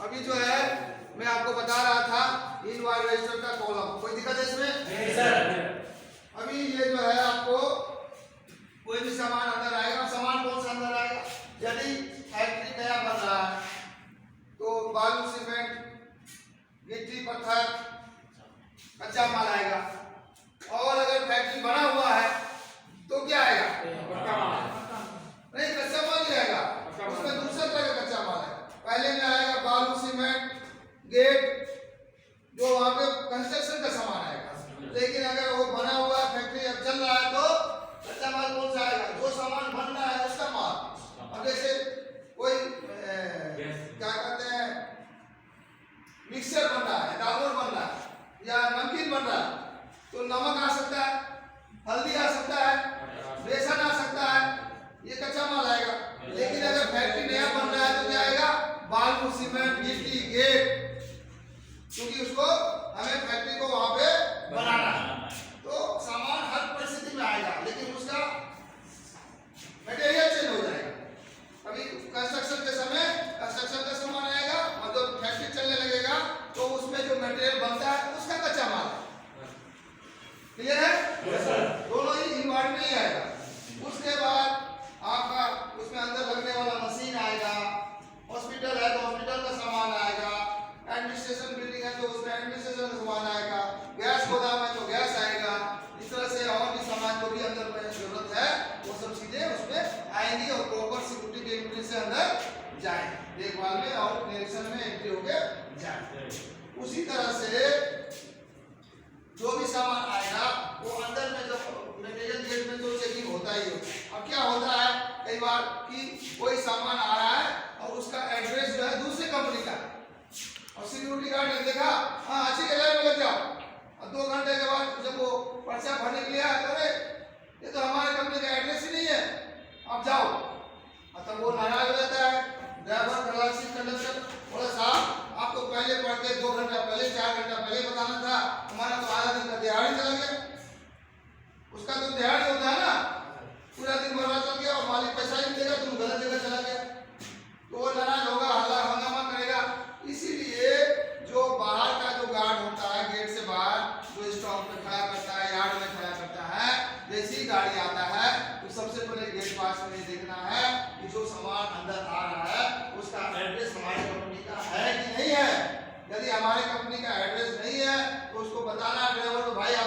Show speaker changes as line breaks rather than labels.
अभी जो है मैं आपको बता रहा था इनवाइस रजिस्टर का कॉलम, कोई दिक्कत है इसमें?
नहीं सर।
अभी ये जो है आपको कोई भी सामान अंदर आएगा, सामान कौन सा अंदर आएगा? यदि फैक्ट्री नया बन रहा है तो बालू, सीमेंट, गिट्टी, पत्थर, कच्चा माल आएगा। और अगर फैक्ट्री बना हुआ है तो क्या आएगा? नहीं, कच्चा माल ही आएगा, उसमें दूसरा तरह का कच्चा माल है। पहले में आएगा बालू, सीमेंट, गेट, जो वहां पे कंस्ट्रक्शन का सामान आएगा। लेकिन अगर वो बना हुआ है, फैक्ट्री अब चल रहा है, तो कच्चा माल कौन सा आएगा? जो सामान बन रहा है उसका माल। अब जैसे कोई क्या कहते हैं, मिक्सचर बन रहा है, दाल बन रहा है या नमकीन बन रहा है, तो नमक आ सकता है, हल्दी आ सकता है, बेसन आ सकता है, ये कच्चा माल आएगा। लेकिन अगर फैक्ट्री नया बन रहा है तो क्या आएगा? बालू, सीमेंट, गिट्टी, गेट, क्योंकि उसको हमें फैक्ट्री को वहां पे बनाना है, तो सामान हर परिस्थिति में आएगा, लेकिन उसका मटेरियल चेंज हो जाएगा। अभी कंस्ट्रक्शन के समय कंस्ट्रक्शन का सामान आएगा, और जब फैक्ट्री चलने लगेगा तो उसमें जो मटेरियल बनता है उसका कच्चा माल है। क्लियर है?
Yes sir.
दोनों ही इन्वाइट में ही आएगा। उसके बाद आपका उसमें अंदर लगने वाला मशीन आएगा, हॉस्पिटल है तो हॉस्पिटल का सामान आएगा, एडमिनिस्ट्रेशन बिल्डिंग है तो उसमें एडमिनिस्ट्रेशन का सामान आएगा, गैस गोदाम है तो गैस आएगा। इस तरह से और भी सामान जो भी अंदर में जरूरत है वो सब चीजें उसमें आएंगी और प्रॉपर सिक्योरिटी के एंट्री से अंदर जाएंगे, देखभाल में और डायरेक्शन में एंट्री होकर जाएंगे। उसी तरह से जो भी सामान आएगा वो अंदर में जब मटेरियल गेट में तो चेकिंग होता ही होता है। अब क्या होता है कई बार कि कोई सामान आ रहा है और उसका एड्रेस जो है दूसरी कंपनी का, और सिक्योरिटी गार्ड ने देखा, हाँ अच्छी के लाइन में लग जाओ, और 2 घंटे के बाद जब वो पर्चा भरने के लिए आया तो अरे ये तो हमारे कंपनी का एड्रेस ही नहीं है, अब जाओ। तब वो नाराज हो जाता है। ड्राइवर, खलासी, कंडक्टर बोला साहब आप तो पहले पढ़ते 2 घंटा पहले, 4 घंटा पहले बताना था, हमारा तो आधा दिन का दिहाड़ी चला गया। उसका तो दिहाड़ी होता है ना, पूरा दिन बर्बाद चल गया और मालिक पैसा ही नहीं देगा, तुम गलत जगह चला गया, तो वो नाराज होगा, हल्ला हंगामा करेगा। इसीलिए जो बाहर का जो गार्ड होता है गेट से बाहर, जो स्टॉप पे खड़ा करता है, यार्ड में खड़ा करता है, जैसे ही गाड़ी आता है तो सबसे पहले गेट पास में ये देखना है कि जो सामान अंदर आ रहा है उसका एड्रेस हमारी कंपनी का है कि नहीं है। यदि हमारी कंपनी का एड्रेस नहीं है तो उसको बताना ड्राइवर को, भाई आप